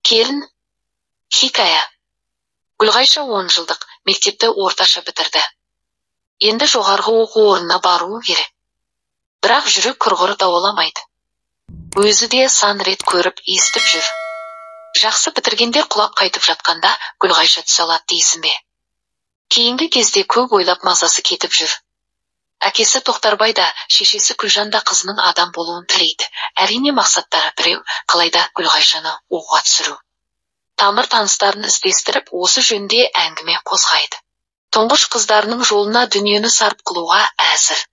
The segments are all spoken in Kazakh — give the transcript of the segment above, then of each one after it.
Келін. Хикая. Гүлғайша 10 жылдық мектепті орташа бітірді. Енді жоғарғы оқу орнына баруы керек. Бірақ жүрек құрғыры дауаламайды. Өзі де сан рет көріп, естіп жүр. Жақсы бітіргендер құлап қайтып жатқанда Гүлғайша түсе алады дейсің бе? Кейінгі кезде көп ойлап мазасы кетіп жүр. Әкесі Тоқтарбай да, шешесі Күлжан да қызының адам болуын тілейді. Әрине мақсаттары біреу, қалайда Гүлғайшаны оқуға түсіру. Тамыр таныстарын іздестіріп, осы жөнде әңгіме қозғайды. Тұңғыш қыздарының жолына дүниені сарп қылуға әзір.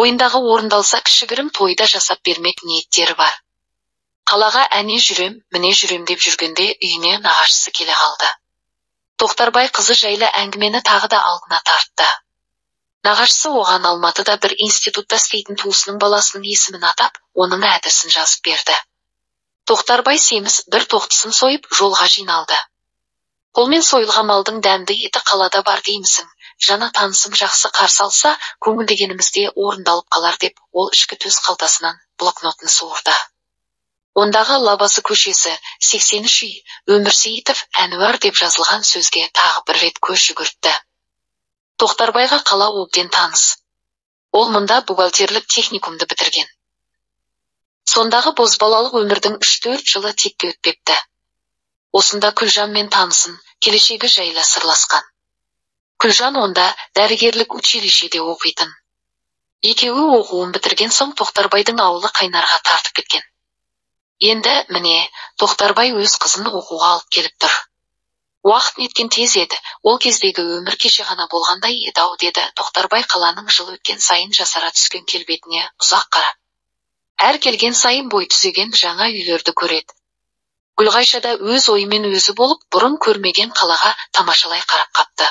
Ойындағы орындалса кішігірім тойда жасап бермек ниеттері бар. Қалаға әне жүрем, міне жүрем деп жүргенде үйіне нағашысы келе қалды. Тоқтарбай қызы жайлы әңгімені тағы да алдына тартты. Нағашысы оған Алматыда бір институтта істейтін туысының баласының есімін атап, оның әдісін жазып берді. Тоқтарбай семіз бір тоқтысын сойып, жолға жиналды. Қолмен сойылған малдың дәмді еті қалада бар деймісің, жана танысым жақсы қарсы алса, көңілдегенімізде орындалып қалар деп, ол ішкі төс қалтасынан блокнотын суырды. Ондағы Лабасы көшесі, 83 үй, Өмірсейітов Әнуар деп жазылған сөзге тағы бір рет көз жүгіртті. Тоқтарбайға қала обден таныс. Ол мұнда бухгалтерлік техникумды бітірген. Сондағы бозбалалық өмірдің 3-4 жылы текке өтпепті. Осында Күлжанмен танысын, келешегі жайлы сырласқан. Күлжан онда дәрігерлік училищеде оқитын. Екеуі оқуын бітірген соң Тоқтарбайдың ауылы Қайнарға тартып кеткен. Енді, міне, Тоқтарбай өз қызын оқуға алып келіп тұр. Уақыт неткен тез еді, ол кездегі өмір кеше ғана болғандай еді-ау деді Тоқтарбай қаланың жыл өткен сайын жасара түскен келбетіне ұзақ қарап. Әр келген сайын бой түзеген жаңа үйлерді көреді. Гүлғайша да өз ойымен өзі болып, бұрын көрмеген қалаға тамашалай қарап қапты.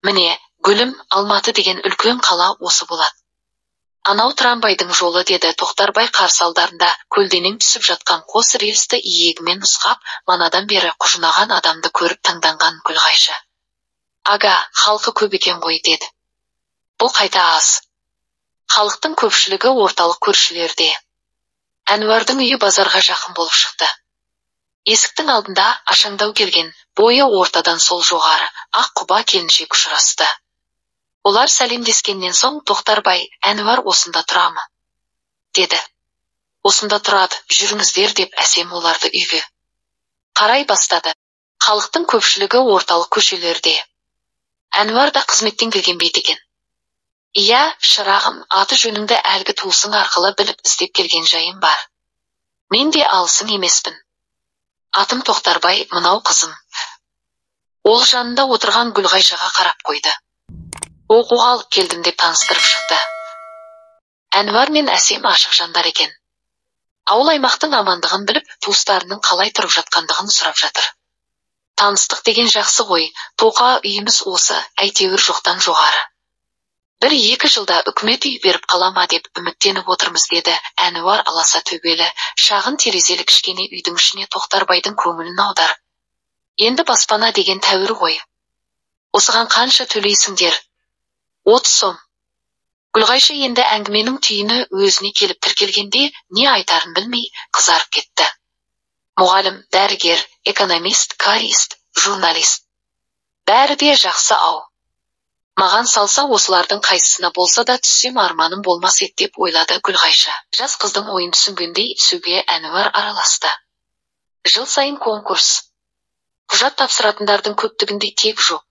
Міне, гүлім, Алматы деген үлкен қала осы болады. Анау трамвайдың жолы деді Тоқтарбай қарсы алдарында көлденең түсіп жатқан қос рельсті иегімен нұсқап, манадан бері құжынаған адамды көріп таңданған Гүлғайша. Ага, халқы көп екен ғой деді. Бұл қайта аз. Халықтың көпшілігі орталық көршілерде. Әнуардың үйі базарға жақын болып шықты. Есіктің алдында ашаңдау келген, бойы ортадан сол жоғары, ақ құба келіншек ұшырасты. Олар сәлемдескеннен соң Тоқтарбай, Әнуар осында тұрамы? Деді. Осында тұрады, жүріңіздер деп әсем оларды үйге қарай бастады. Халықтың көпшілігі орталық көшелерде. Әнуар да қызметтен келген бейт екен. Ия, шырағым, аты жөніңді әлгі туысың арқылы біліп іздеп келген жайым бар. Мен де алысың емеспін. Атым Тоқтарбай, мынау қызым. Ол жанында отырған Гүлғайшаға қарап қойды. Оқуға алып келдім деп таныстырып шықты. Әнуар мен әсем ашық жандар екен. Ауыл аймақтың амандығын біліп, туыстарының қалай тұрып жатқандығын сұрап жатыр. Таныстық деген жақсы ғой, тоқа үйіміз осы, әйтеуір жоқтан жоғары. 1-2 жылда үкімет үй беріп қалама деп үміттеніп отырмыз деді Әнуар аласа төбелі, шағын терезелі кішкене үйдің ішіне Тоқтарбайдың көңілін аудар. Енді баспана деген тәуір ғой. Осыған қанша төлейсіңдер? 30 сом. Гүлғайша енді әңгіменің түйіні өзіне келіп тіркелгенде не айтарын білмей қызарып кетті. Мұғалім, дәрігер, экономист, карист, журналист. Бәрі де жақсы ау. Маған салса осылардың қайсысына болса да түссем арманым болмас еді деп ойлады Гүлғайша. Жас қыздың ойын түсінгендей сөге Әнуар араласты. Жыл сайын конкурс. Құжат тапсыратындардың көптігінде тек жоқ.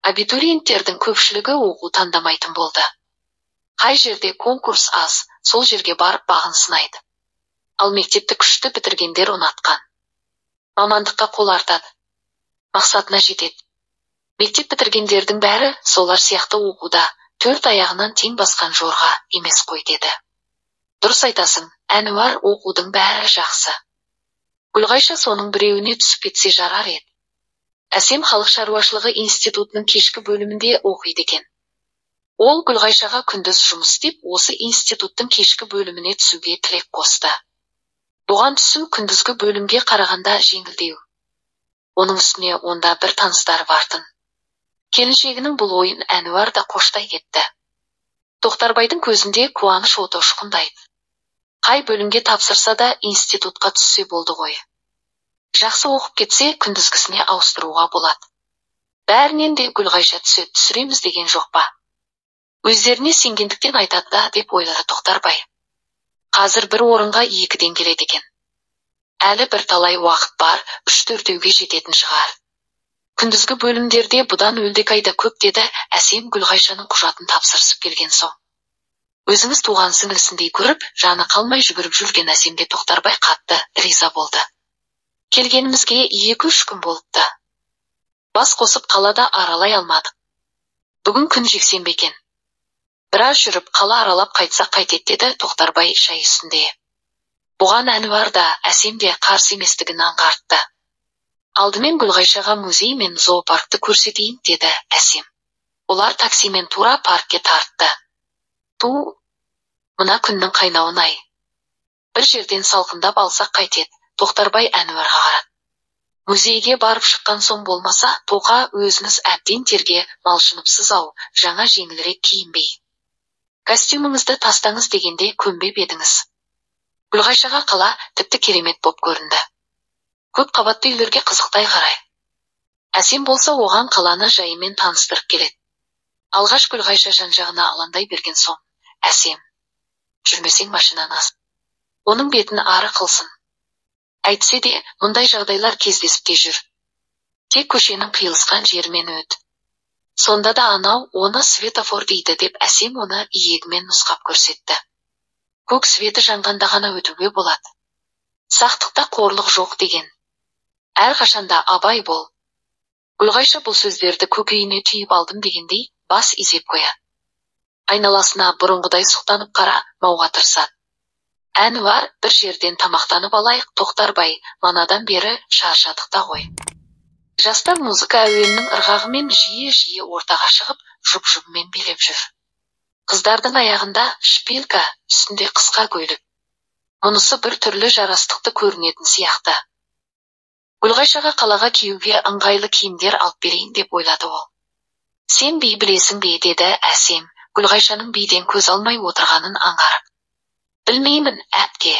Абитуриенттердің көпшілігі оқу таңдамайтын болды. Қай жерде конкурс аз, сол жерге барып бағын сынайды. Ал мектепті күшті бітіргендер ұнатқан. Мамандыққа қол артады. Мақсатына жетеді. Мектеп бітіргендердің бәрі солар сияқты оқуда, 4 аяғынан тең басқан жорға емес қой деді. Дұрыс айтасың, Әнуар, оқудың бәрі жақсы. Гүлғайша соның біреуіне түсіп кетсе жарар еді. Әсем халық шаруашылығы институтының кешкі бөлімінде оқиды екен. Ол Гүлғайшаға күндіз жұмыс істеп, осы институттың кешкі бөліміне түсуге тілек қосты. Бұған түсу күндізгі бөлімге қарағанда жеңілдеу. Оның үстіне онда бір таныстары бартын. Келіншегінің бұл ойын Әнуар да қоштай кетті. Тоқтарбайдың көзінде қуаныш оты ұшқындайды. Қай бөлімге тапсырса да институтқа түссе болды ғой. Жақсы оқып кетсе, күндізгісіне ауыстыруға болады. Бәрінен де Гүлғайша түсіреміз деген жоқ па? Өздеріне сенгендіктен айтады да, деп ойлады Тоқтарбай. Қазір бір орынға 2-ден келеді екен. Әлі бір талай уақыт бар, 3-4-еуге жететін шығар. Күндізгі бөлімдерде бұдан өлдекайда көп деді Әсем Гүлғайшаның құжатын тапсырысып келген соң. Өзіңіз туған сіңлісіндей көріп, жаны қалмай жүгіріп жүрген Әсемге Тоқтарбай қатты риза болды. Келгенімізге 2-3 күн болыпты. Бас қосып қалада аралай алмадық. Бүгін күн жексенбі екен. Біраз жүріп қала аралап қайтсақ қайтеді деді Тоқтарбай шай үстінде. Бұған Әнуар да, Әсем де қарсы еместігін аңғартты. Алдымен Гүлғайшаға музей мен зоопаркты көрсетейін деді Әсем. Олар таксимен тура паркке тартты. Мына күннің қайнауын-ай. Бір жерден салқындап алсақ қайтеді, Тоқтарбай Әнуарға қарады. Музейге барып шыққан соң болмаса, Тоқа өзіңіз әбден терге малшыныпсыз-ау, жаңа жеңілірек киінбей. Костюміңізді тастаңыз дегенде көнбеп едіңіз. Гүлғайшаға қала тіпті керемет боп көрінді. Көп қабатты үйлерге қызықтай қарай. Әсем болса оған қаланы жайымен таныстырып келеді. Алғаш Гүлғайша жан-жағына алаңдай берген соң, Әсем, жүрмесең машинаны ас. Оның бетін ары қылсын. Әйтсе де, мұндай жағдайлар кездесіп те жүр. Тек көшенің қиылысқан жерімен өт. Сонда да анау оны светофор дейді деп Әсем оны иегімен нұсқап көрсетті. Көк светі жанғанда ғана өтуге болады. Сақтықта қорлық жоқ деген. Әрқашанда абай бол. Гүлғайша бұл сөздерді көкейіне түйіп алдым дегендей бас изеп қоя. Айналасына бұрынғыдай сұқтанып қарамауға тырысады. Әнуар, бір жерден тамақтанып алайық, Тоқтарбай, манадан бері шаршадық та ғой. Жастар музыка әуенінің ырғағымен жиі-жиі ортаға шығып, жұп-жұбымен билеп жүр. Қыздардың аяғында шпилька, үстінде қысқа көйлек. Мұнысы бір түрлі жарастықты көрінетін сияқты. Гүлғайшаға қалаға киюге ыңғайлы киімдер алып берейін деп ойлады ол. Сен би білесің бе, деді Әсем, Гүлғайшаның биден көз алмай отырғанын аңғарып. Білмеймін, әпке.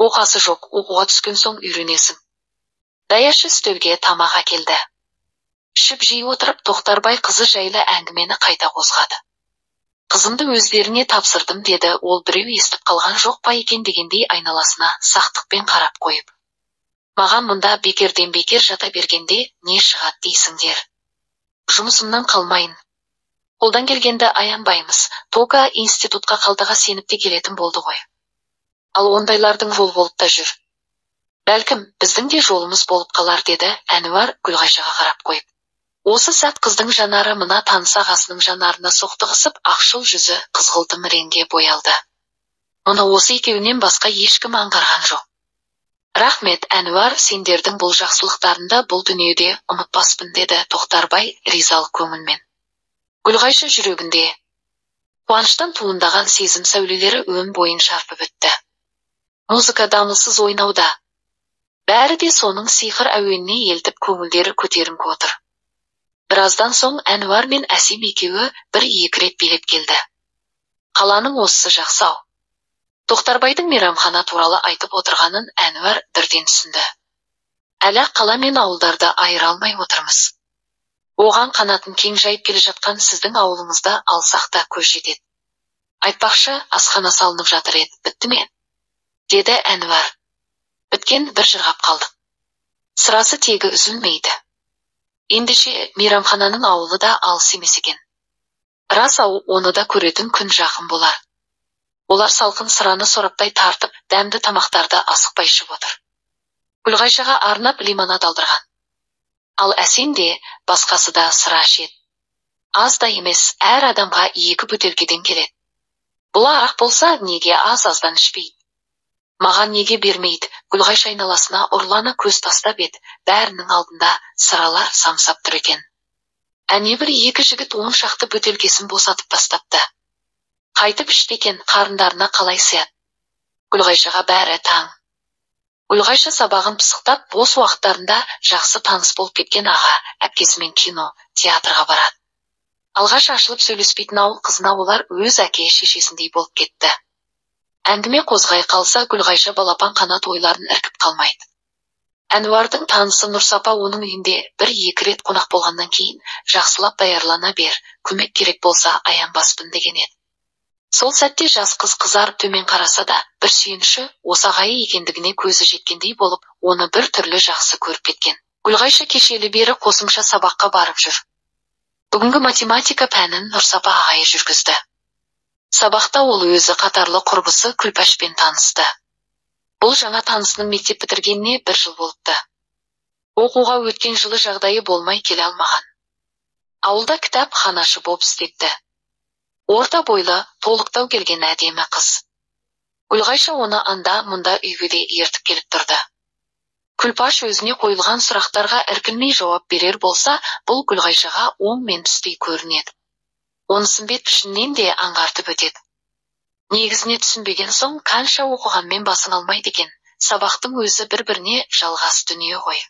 Оқасы жоқ, оқуға түскен соң үйренесің. Даяшы үстелге тамақ әкелді. Ішіп жей отырып Тоқтарбай қызы жайлы әңгімені қайта қозғады. Қызымды өздеріне тапсырдым деді, ол біреу естіп қалған жоқ па екен дегендей айналасына сақтықпен қарап қойып. Маған мұнда бекерден бекер жата бергенде не шығады дейсіңдер. Жұмысымнан қалмайын. Қолдан келгенді аянбаймыз. Тока институтқа қалтаға сеніп те келетін болды ғой. Ал ондайлардың жол болып та жүр. Бәлкім, біздің де жолымыз болып қалар деді Әнуар Гүлғайшаға қарап қойып. Осы сәт қыздың жанары мына таныс ағасының жанарына соқтығысып, ақшыл жүзі қызғылтым реңге боялды. Мұны осы екеуінен басқа ешкім аңғарған жоқ. Рахмет, Әнуар, сендердің бұл жақсылықтарында бұл дүниеде ұмытпаспын деді Тоқтарбай ризалық көңілмен. Гүлғайша жүрегінде қуаныштан туындаған сезім сәулелері өн бойын шарпып өтті. Музыка дамылсыз ойнауда. Бәрі де соның сиқыр әуеніне елтіп көңілдері көтеріңкі отыр. Біраздан соң Әнуар мен Әсем екеуі бір-екі рет билеп келді. Қаланың осысы жақсы-ау. Тоқтарбайдың мейрамхана туралы айтып отырғанын Әнуар бірден түсінді. Әлі қала мен ауылдарды айыра алмай отырмыз. Оған қанатын кең жайып келе жатқан сіздің ауылыңызда алсақ та көз жетеді. Айтпақшы, асхана салынып жатыр еді, бітті ме? Деді Әнуар. Біткен, бір жырғап қалдық. Сырасы тегі үзілмейді. Ендеше мейрамхананың ауылы да алыс емес екен. Рас-ау, оны да көретін күн жақын болар. Олар салқын сыраны сораптай тартып, дәмді тамақтарды асықпай ішіп отыр. Гүлғайшаға арнап лимонад алдырған. Ал Әсем де, басқасы да сыра ішеді. Аз да емес, әр адамға 2 бөтелкеден келеді. Бұл арақ болса, неге аз-аздан ішпейді? Маған неге бермейді? Гүлғайша айналасына ұрлана көз тастап еді, бәрінің алдында сыралар самсап тұр екен. Әне бір 2 жігіт 10 шақты бөтелкесін босатып тастапты. Қайтып ішті екен, қарындарына қалай сияды. Гүлғайшаға бәрі таң. Гүлғайша сабағын пысықтап, бос уақыттарында жақсы таныс болып кеткен аға, әпкесімен кино, театрға барады. Алғаш ашылып сөйлеспейтін ауыл қызына олар өз әке шешесіндей болып кетті. Әңгіме қозғай қалса, Гүлғайша балапан қанат ойларын іркіп қалмайды. Әнуардың танысы Нұрсапа оның үйінде бір-екі рет қонақ болғаннан кейін жақсылап даярлана бер, көмек керек болса аянбаспын деген еді. Сол сәтте жас қыз қызарып төмен қараса да, бір сүйеніші осы ағайы екендігіне көзі жеткендей болып, оны бір түрлі жақсы көріп кеткен. Гүлғайша кешелі бері қосымша сабаққа барып жүр. Бүгінгі математика пәнін Нұрсапа ағайы жүргізді. Сабақта ол өзі қатарлы құрбысы Күлпәшпен танысты. Бұл жаңа танысының мектеп бітіргеніне 1 жыл болыпты. Оқуға өткен жылы жағдайы болмай келе алмаған. Ауылда кітапханашы боп істепті. Орта бойлы, толықтау келген әдемі қыз. Гүлғайша оны анда-мұнда үйге де ертіп келіп тұрды. Күлпаш өзіне қойылған сұрақтарға іркілмей жауап берер болса, бұл Гүлғайшаға оң мен түстей көрінеді. Онысын бет пішіннен де аңғартып өтеді. Негізіне түсінбеген соң қанша оқығанмен басың алмайды екен. Сабақтың өзі бір-біріне жалғас дүние ғой.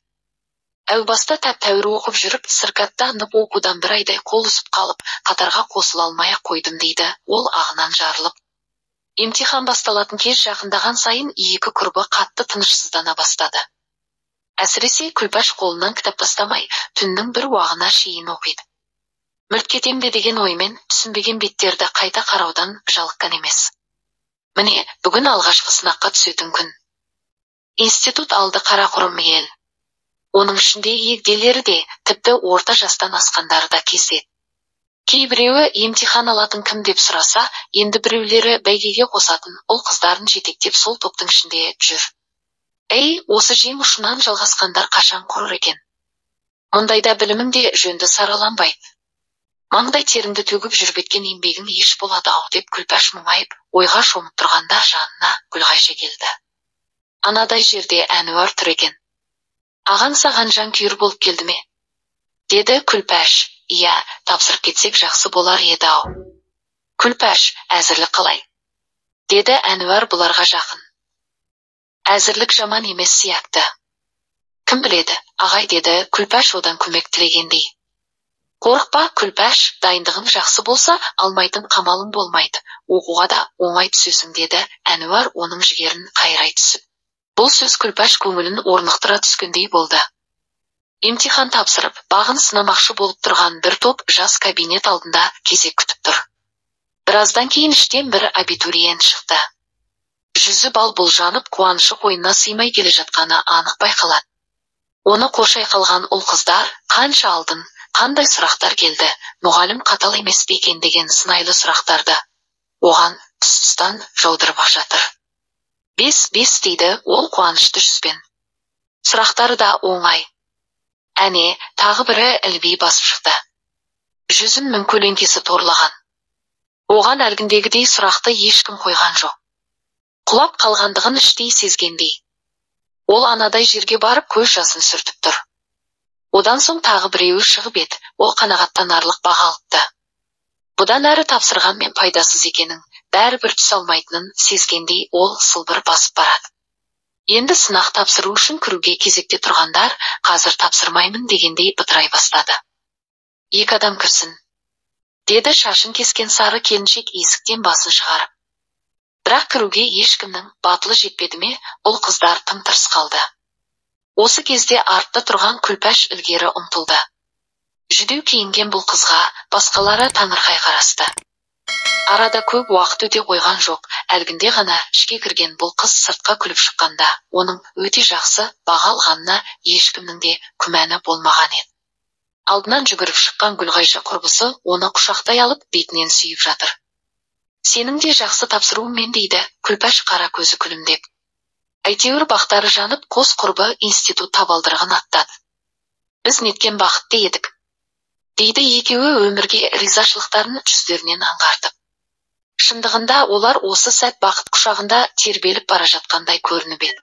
Әу баста тәп-тәуір оқып жүріп, сырқаттанып оқудан 1 айдай қол үзіп қалып, қатарға қосыла алмай-ақ қойдым дейді, ол ағынан жарылып. Емтихан басталатын кез жақындаған сайын екі құрбы қатты тынышсыздана бастады. Әсіресе Күлпаш қолынан кітап тастамай, түннің бір уағына шейін оқиды. Мүлт кетем бе деген оймен түсінбеген беттерді қайта қараудан жалыққан емес. Міне, бүгін алғашқы сынаққа түсетін күн. Институт алды Қарақұрым ел. Оның ішінде егделері де, тіпті орта жастан асқандары да кездеседі. Кейбіреуі емтихан алатын кім деп сұраса, енді біреулері бәйгеге қосатын ұл қыздарын жетектеп сол топтың ішінде жүр. Ей, осы жең ұшынан жалғасқандар қашан құрыр екен. Мұндайда білімің де жөнді сараланбайды. Маңдай теріңді төгіп жүрбеткен еңбегің еш болады ау деп Күлпаш мұңайып, ойға шомып тұрғанда жанына Гүлғайша келді. Анадай жерде Әнуар тұр екен. Аған саған жан күйір болып келді ме? Деді Күлпаш. Иә, тапсырып кетсек жақсы болар еді ау. Күлпаш, әзірлік қалай? Деді Әнуар бұларға жақын. Әзірлік жаман емес сияқты. Кім біледі, ағай, деді Күлпаш одан көмек тілегендей. Қорықпа, Күлпаш, дайындығың жақсы болса, алмайтын қамалың болмайды. Оқуға да оңай түсесің, деді Әнуар оның жігерін қайрай түсіп. Бұл сөз Күлпаш көңілін орнықтыра түскендей болды. Емтихан тапсырып, бағын сынамақшы болып тұрған бір топ жас кабинет алдында кезек күтіп тұр. Біраздан кейін іштен бір абитуриент шықты. Жүзі бал-бұл-жанып, қуанышы қойнына сыймай келе жатқаны анық байқалады. Оны қоршай қалған ұл қыздар, қанша алдын, қандай сұрақтар келді, мұғалім қатал емес пе екен деген сынайлы сұрақтарды оған тұс-тұстан жаудырып жатыр. 5 дейді ол қуанышты жүзбен. Сұрақтары да оңай. Әне, тағы бірі ілби басып шықты. Жүзін көлеңкесі торлаған. Оған әлгіндегідей сұрақты ешкім қойған жоқ. Құлап қалғандығын іштей сезгендей. Ол анадай жерге барып көз жасын сүртіп тұр. Одан соң тағы біреуі шығып еді, ол қанағаттанарлық баға алыпты. Бұдан әрі тапсырғанмен пайдасыз екенін, бәрібір түс алмайтынын сезгендей ол сылбыр басып барады. Енді сынақ тапсыру үшін кіруге кезекте тұрғандар, қазір тапсырмаймын дегендей бытырай бастады. 2 адам кірсін, деді шашын кескен сары келіншек есіктен басын шығарып. Бірақ кіруге ешкімнің батылы жетпеді ме, ұл қыздар тым-тырыс қалды. Осы кезде артта тұрған Күлпаш ілгері ұмтылды. Жүдеу киінген бұл қызға басқалары таңырқай қарасты. Арада көп уақыт өте қойған жоқ, әлгінде ғана ішке кірген бұл қыз сыртқа күліп шыққанда, оның өте жақсы баға алғанына ешкімнің де күмәні болмаған еді. Алдынан жүгіріп шыққан Гүлғайша құрбысы оны құшақтай алып бетінен сүйіп жатыр. Сенің де жақсы тапсыруымен, дейді Күлпаш қара көзі күлімдеп. Әйтеуір бақтары жанып, қос құрбы институт табалдырығын аттады. Біз неткен бақытты едік, дейді екеуі өмірге ризашылықтарын жүздерінен аңғартып. Шындығында олар осы сәт бақыт құшағында тербеліп бара жатқандай көрініп еді.